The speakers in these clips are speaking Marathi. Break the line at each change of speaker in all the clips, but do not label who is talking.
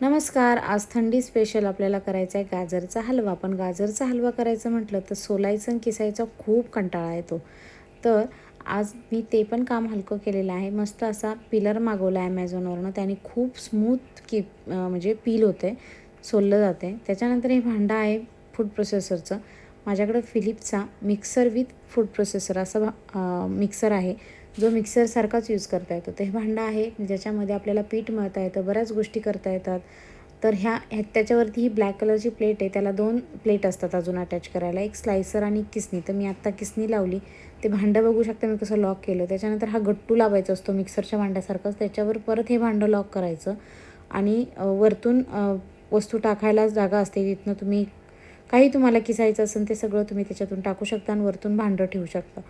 नमस्कार. आज थंडी स्पेशल आपल्याला करायचा आहे गाजरचा हलवा. पण गाजरचा हलवा करायचं म्हटलं तर सोलायचं आणि किसायचा खूप कंटाळा येतो. तर आज मी ते पण काम हलकं केलेलं आहे. मस्त असा पिलर मागवला आहे Amazonवरनं. त्याने खूप स्मूथ म्हणजे पील होते, सोललं जाते. त्याच्यानंतर हे भांडं आहे फूड प्रोसेसरचं. माझ्याकडं फिलिप्सचा मिक्सर विथ फूड प्रोसेसर असा मिक्सर आहे, जो मिक्सरसारखाच यूज करता येतो. ते हे भांडं आहे ज्याच्यामध्ये आपल्याला पीठ मळता येतं, बऱ्याच गोष्टी करता येतात. तर त्याच्यावरती ही ब्लॅक कलरची प्लेट आहे, त्याला 2 प्लेट असतात अजून अटॅच करायला, एक स्लायसर आणि एक किसणी. तर मी आत्ता किसणी लावली. ते भांडं बघू शकता मी कसं लॉक केलं. त्याच्यानंतर हा गट्टू लावायचा असतो मिक्सरच्या भांड्यासारखंच, त्याच्यावर परत हे भांडं लॉक करायचं आणि वरतून वस्तू टाकायला जागा असते, तिथनं तुम्ही काही तुम्हाला किसायचं असेल ते सगळं तुम्ही त्याच्यातून टाकू शकता आणि वरतून भांडं ठेवू शकता.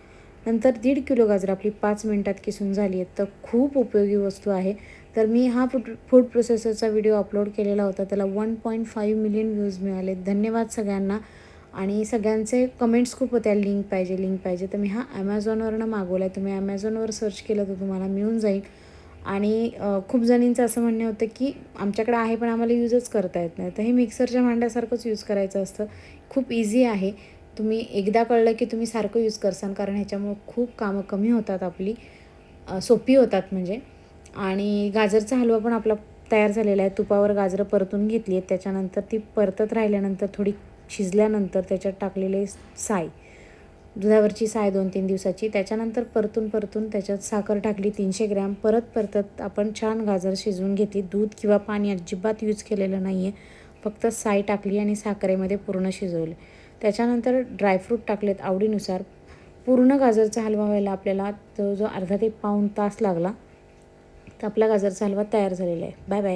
नंतर 1.5 किलो गाजर आपली 5 मिनिटात किसून झाली आहेत. तर खूप उपयोगी वस्तू आहे. तर मी हा फूड प्रोसेसरचा व्हिडिओ अपलोड केलेला होता. त्याला 1.5 मिलियन व्ह्यूज मिळाले. धन्यवाद सगळ्यांना. आणि सगळ्यांचे कमेंट्स खूप होत्या, लिंक पाहिजे, लिंक पाहिजे. तर मी हा Amazonवरनं मागवला आहे. तुम्ही Amazonवर सर्च केलं तर तुम्हाला मिळून जाईल. आणि खूप जणींचं असं म्हणणं होतं की आमच्याकडे आहे पण आम्हाला यूजच करता येत नाही. तर हे मिक्सरच्या भांड्यासारखंच यूज करायचं असतं. खूप इझी आहे. तुम्ही एकदा कळलं की तुम्ही सारखं यूज करसाल, कारण ह्याच्यामुळं खूप कामं कमी होतात आपली, सोपी होतात म्हणजे. आणि गाजरचा हलवा पण आपला तयार झालेला आहे. तुपावर गाजरं परतून घेतली आहेत. त्याच्यानंतर ती परतत राहिल्यानंतर थोडी शिजल्यानंतर त्याच्यात टाकलेले साय, दुधावरची साय 2-3 दिवसाची. त्याच्यानंतर परतून त्याच्यात साखर टाकली 300 ग्रॅम. परतत आपण छान गाजर शिजवून घेतली. दूध किंवा पाणी अजिबात यूज केलेलं नाही आहे. फक्त साय टाकली आणि साखरेमध्ये पूर्ण शिजवले. त्याच्यानंतर ड्रायफ्रूट टाकलेत आवडीनुसार. पूर्ण गाजरचा हलवा व्हायला आपल्याला जवळजवळ अर्धा ते पाऊण तास लागला. तर आपला गाजरचा हलवा तयार झालेला आहे. Bye bye.